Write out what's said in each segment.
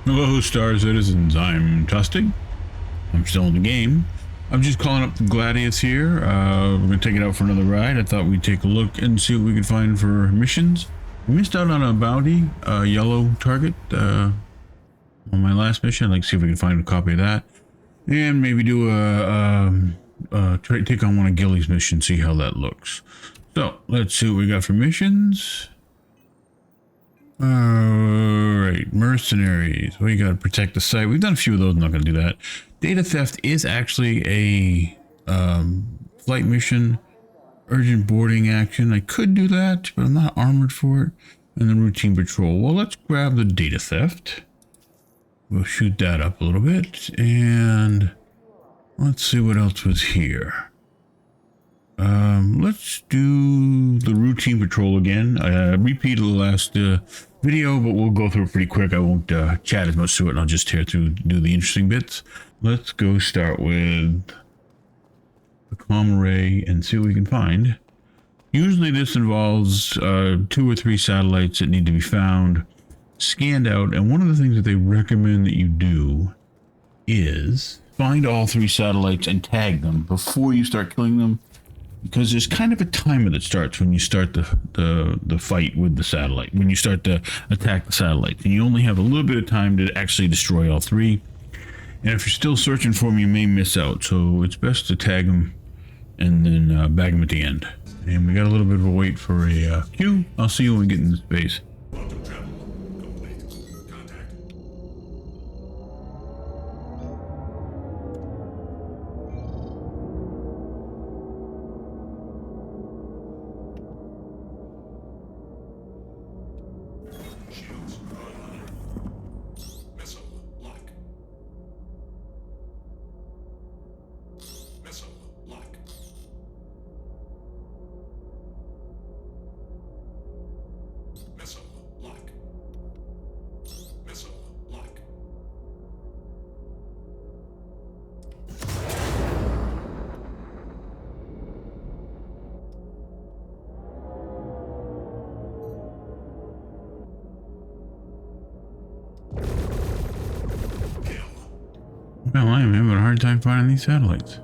Hello, Star Citizens. I'm Tustig. I'm still in the game. I'm just calling up the Gladius here. We're going to take it out for another ride. I thought we'd take a look and see what we could find for missions. We missed out on a bounty, yellow target, on my last mission. I'd like to see if we can find a copy of that. And maybe do take on one of Gilly's missions, see how that looks. So, let's see what we got for missions. Alright, mercenaries. We gotta protect the site. We've done a few of those, I'm not gonna do that. Data theft is actually a flight mission. Urgent boarding action. I could do that, but I'm not armored for it. And then routine patrol. Well, let's grab the data theft. We'll shoot that up a little bit. And let's see what else was here. Let's do the routine patrol again. I repeated the last video, but we'll go through it pretty quick. I won't chat as much through it, and I'll just tear through, do the interesting bits. Let's go start with the comm array and see what we can find. Usually this involves 2 or 3 satellites that need to be found, scanned out, and one of the things that they recommend that you do is find all 3 satellites and tag them before you start killing them. Because there's kind of a timer that starts when you start the fight with the satellite, when you start to attack the satellite. And you only have a little bit of time to actually destroy all 3. And if you're still searching for them, you may miss out. So it's best to tag them and then bag them at the end. And we got a little bit of a wait for a queue. I'll see you when we get into space. Well, I am having a hard time finding these satellites.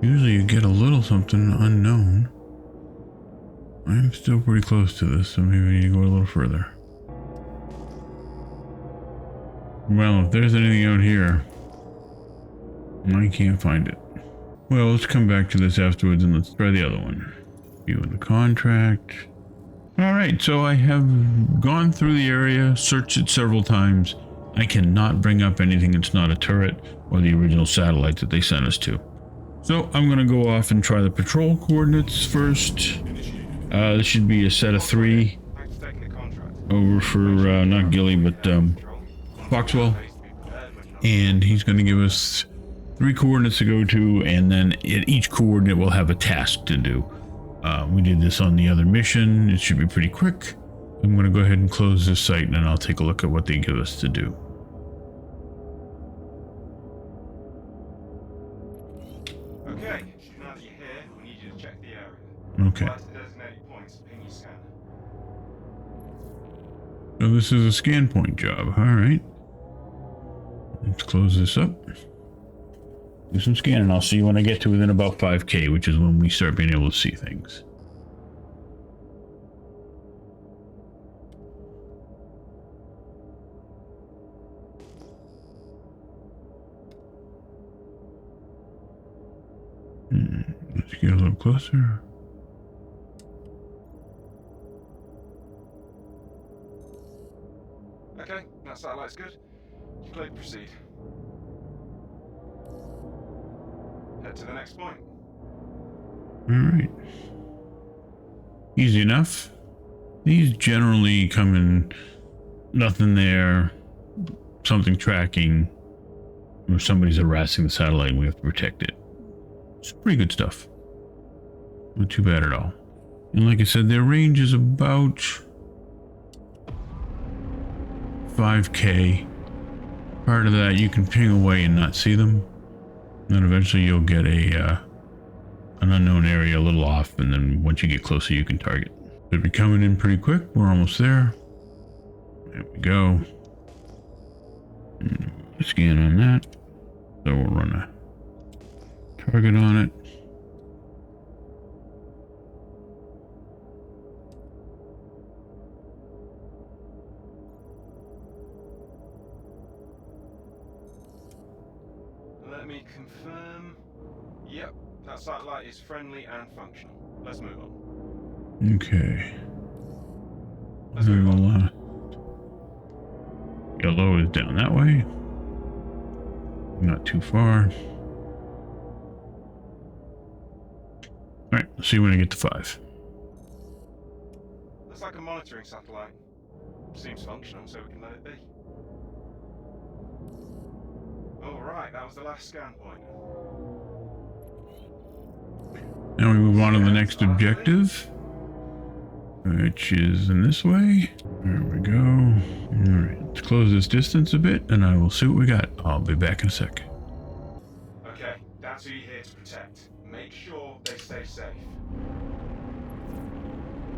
Usually you get a little something unknown. I'm still pretty close to this, so maybe I need to go a little further. Well, if there's anything out here, I can't find it. Well, let's come back to this afterwards and let's try the other one. View the contract. Alright, so I have gone through the area, searched it several times. I cannot bring up anything that's not a turret or the original satellite that they sent us to. So I'm going to go off and try the patrol coordinates first. This should be a set of 3 over for not Gilly, but Foxwell. And he's going to give us 3 coordinates to go to, and then at each coordinate we'll have a task to do. We did this on the other mission. It should be pretty quick. I'm going to go ahead and close this site, and then I'll take a look at what they give us to do. Okay, now that you're here, we need you to check the area. Okay. Designated points, ping your scanner. So this is a scan point job. All right. Let's close this up. Do some scanning. I'll see you when I get to within about 5K, which is when we start being able to see things. Let's get a little closer. Okay, that satellite's good. You clear to proceed. Head to the next point. Alright. Easy enough. These generally come in nothing there, something tracking, or somebody's harassing the satellite and we have to protect it. It's pretty good stuff. Not too bad at all. And like I said, their range is about 5K. Part of that you can ping away and not see them. And then eventually you'll get an unknown area a little off, and then once you get closer you can target. They'll be coming in pretty quick. We're almost there. There we go. Scan on that. So we'll run a target on it. Let me confirm. Yep, that satellite is friendly and functional. Let's move on. Okay. Let's move on. Yellow is down that way. Not too far. Alright, let's see when I get to 5. Looks like a monitoring satellite. Seems functional, so we can let it be. Alright, that was the last scan point. Now we move on to the next objective, which is in this way. There we go. Alright, let's close this distance a bit and I will see what we got. I'll be back in a sec. Okay, that's who you're here to protect. Make sure they stay safe.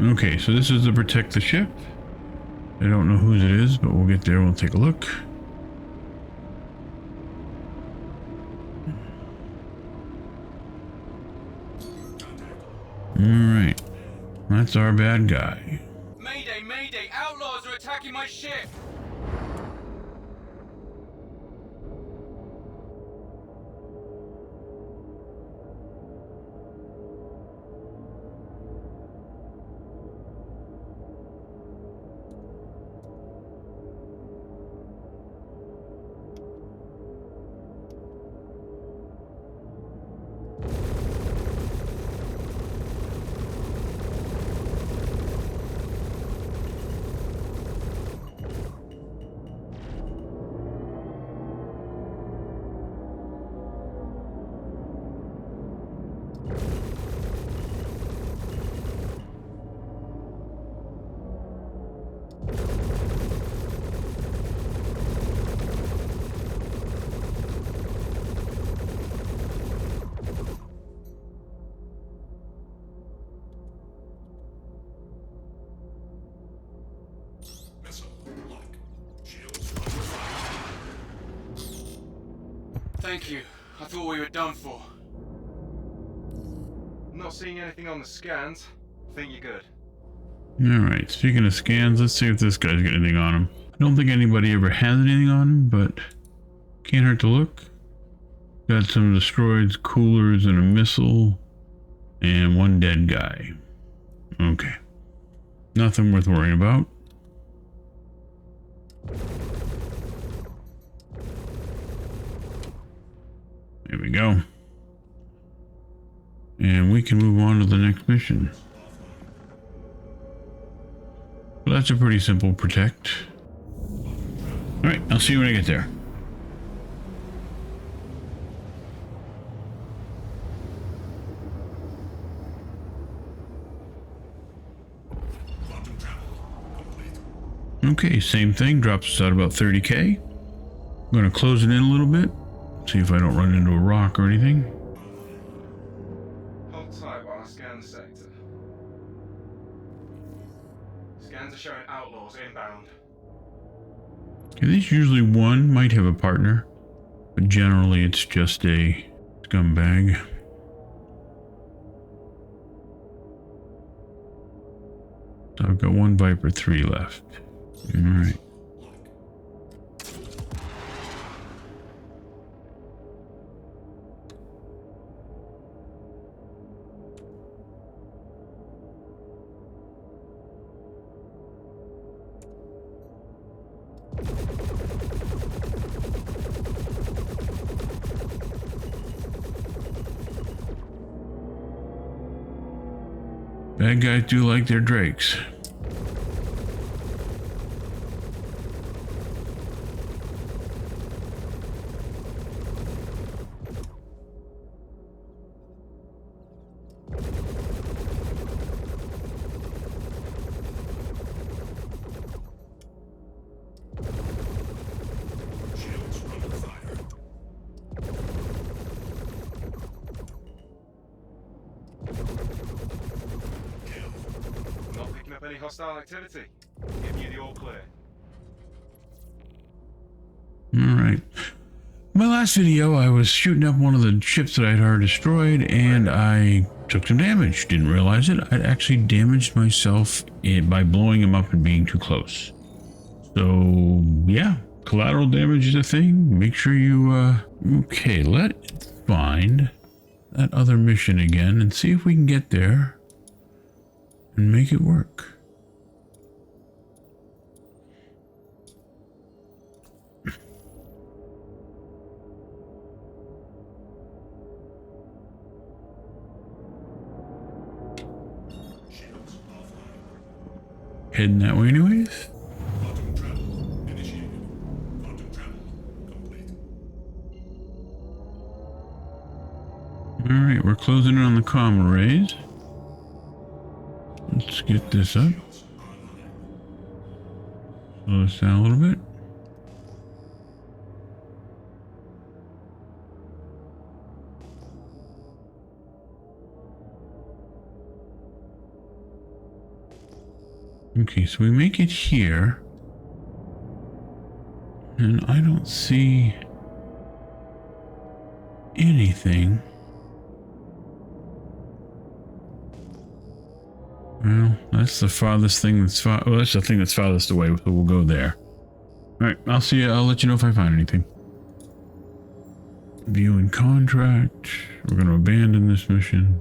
Okay, so this is to protect the ship. I don't know whose it is, but we'll get there. We'll take a look. Alright, that's our bad guy. Mayday, mayday! Outlaws are attacking my ship! Thank you. I thought we were done for. Not seeing anything on the scans. Think you're good. Alright, speaking of scans, let's see if this guy's got anything on him. I don't think anybody ever has anything on him, but can't hurt to look. Got some destroyed coolers and a missile, and one dead guy. Okay. Nothing worth worrying about. There we go. And we can move on to the next mission. Well, that's a pretty simple protect. Alright, I'll see you when I get there. Okay, same thing, drops us out about 30k. I'm gonna close it in a little bit, see if I don't run into a rock or anything. Hold tight while I scan the sector. Scans are showing outlaws inbound. Okay, there's usually one, might have a partner, but generally it's just a scumbag. So I've got one Viper 3 left. Alright. Bad guys do like their drakes. Not picking up any hostile activity. Giving you the all clear. Alright. My last video, I was shooting up one of the ships that I'd already destroyed, and I took some damage. Didn't realize it. I'd actually damaged myself by blowing him up and being too close. So, yeah. Collateral damage is a thing. Make sure you, okay, let's find that other mission again and see if we can get there and make it work. Heading that way anyways. Quantum travel initiated. Quantum travel complete. Alright, we're closing in on the comm arrays. Let's get this up. Slow this down a little bit. Okay, so we make it here. And I don't see anything. Well, that's the farthest thing that's well, that's the thing that's farthest away, so we'll go there. Alright, I'll see you. I'll let you know if I find anything. Viewing contract. We're going to abandon this mission.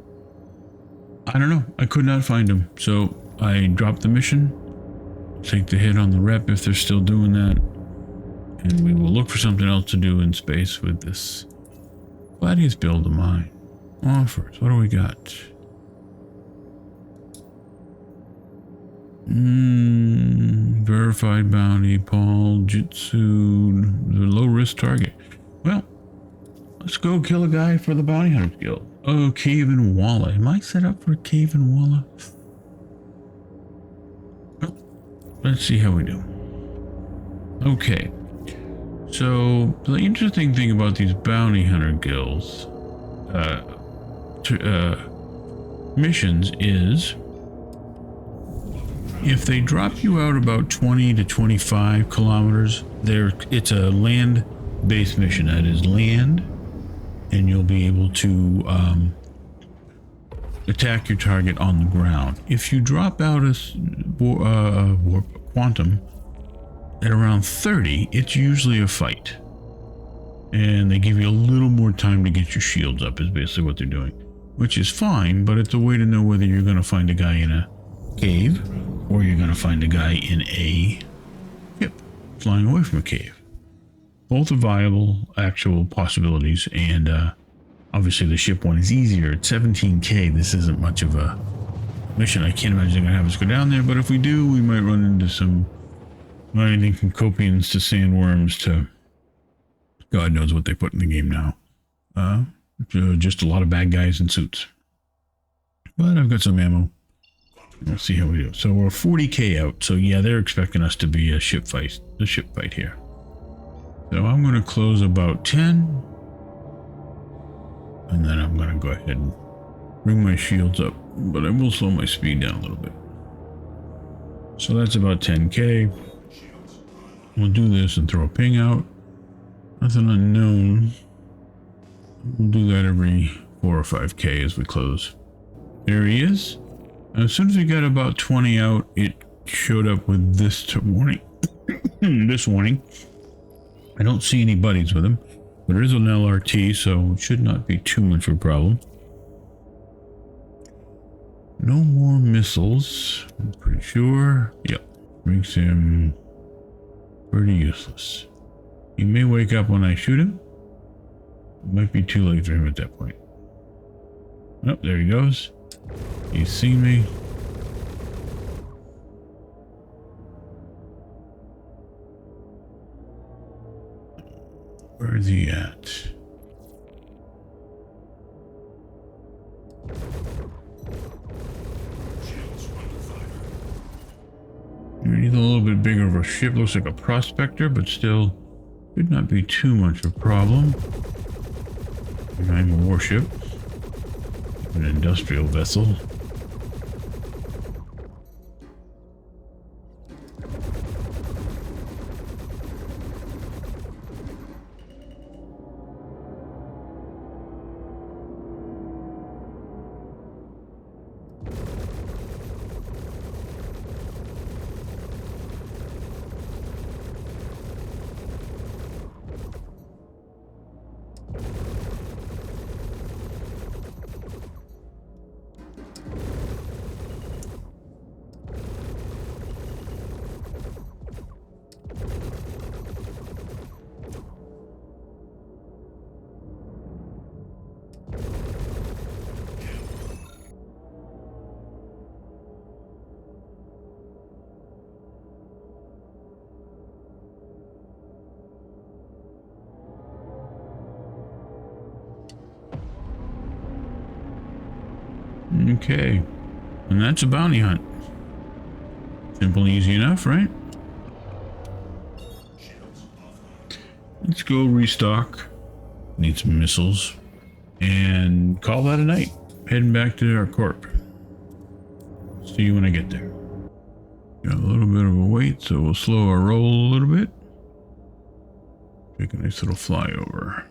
I don't know. I could not find him, so I dropped the mission. Take the hit on the rep if they're still doing that. And we will look for something else to do in space with this. Gladius build a mine. Offers. What do we got? Verified bounty, Paul, Jitsu, the low risk target. Well, let's go kill a guy for the bounty hunter guild. Oh, Cave and Walla. Am I set up for Cave and Walla? Well, let's see how we do. Okay. So, the interesting thing about these bounty hunter guilds missions is if they drop you out about 20 to 25 kilometers, it's a land-based mission. That is land, and you'll be able to attack your target on the ground. If you drop out a quantum at around 30, it's usually a fight. And they give you a little more time to get your shields up is basically what they're doing. Which is fine, but it's a way to know whether you're going to find a guy in a cave or you're going to find a guy in a ship flying away from a cave. Both are viable actual possibilities, and obviously the ship one is easier. At 17k, this isn't much of a mission. I can't imagine they're going to have us go down there, but if we do, we might run into some anything from copians to sandworms to God knows what they put in the game now. Just a lot of bad guys in suits. But I've got some ammo. We'll see how we do. So we're 40k out. So yeah, they're expecting us to be a ship fight here. So I'm going to close about 10. And then I'm going to go ahead and bring my shields up. But I will slow my speed down a little bit. So that's about 10k. We'll do this and throw a ping out. Nothing unknown. We'll do that every 4 or 5k as we close. There he is. As soon as we got about 20 out, it showed up with this warning. This warning. I don't see any buddies with him, but it is an LRT, so it should not be too much of a problem. No more missiles, I'm pretty sure. Yep. Makes him pretty useless. He may wake up when I shoot him. It might be too late for him at that point. Oh, there he goes. He's seen me. Where is he at? We need a little bit bigger of a ship. Looks like a prospector, but still should not be too much of a problem. I'm a warship. An industrial vessel. Okay. And that's a bounty hunt. Simple and easy enough, right? Let's go restock. Need some missiles. And call that a night. Heading back to our corp. See you when I get there. Got a little bit of a wait, so we'll slow our roll a little bit. Take a nice little flyover.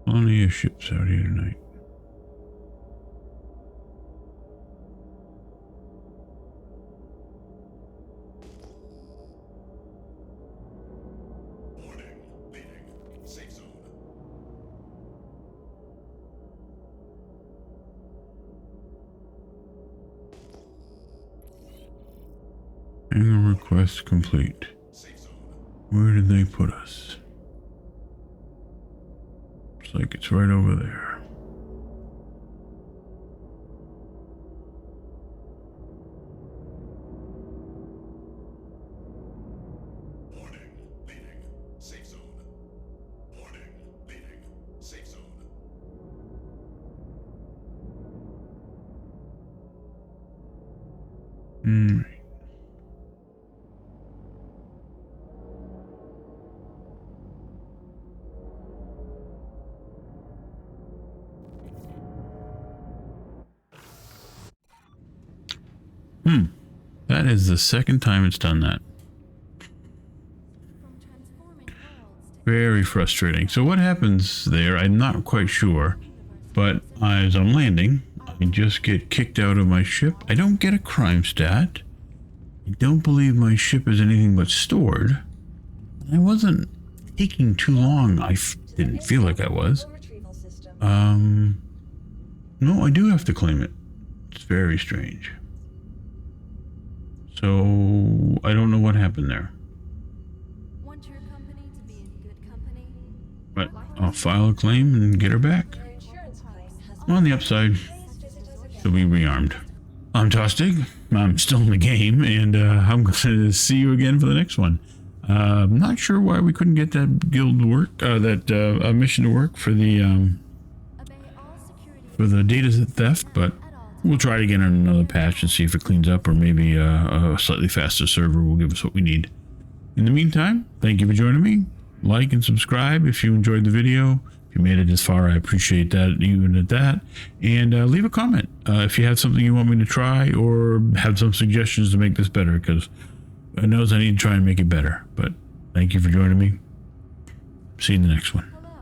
Plenty of ships out here tonight. Warning. Leaving. Safe zone. Hangar request complete. Safe zone. Where did they put us? Looks like it's right over there. Warning. Leaving. Safe zone. Warning. Leaving. Safe zone. Right. That is the second time it's done that. Very frustrating. So what happens there, I'm not quite sure, but as I'm landing, I just get kicked out of my ship. I don't get a crime stat. I don't believe my ship is anything but stored. I wasn't taking too long. Didn't feel like I was. No, I do have to claim it. It's very strange. So I don't know what happened there. Want your company to be in good company? But I'll file a claim and get her back. On the upside, she'll be rearmed. I'm Tostig. I'm still in the game, and I'm going to see you again for the next one. I'm not sure why we couldn't get that guild to work, that mission to work for the data theft, but we'll try it again on another patch and see if it cleans up, or maybe a slightly faster server will give us what we need. In the meantime, thank you for joining me. Like and subscribe if you enjoyed the video. If you made it this far, I appreciate that, even at that. And leave a comment if you have something you want me to try, or have some suggestions to make this better, because I know I need to try and make it better. But thank you for joining me. See you in the next one.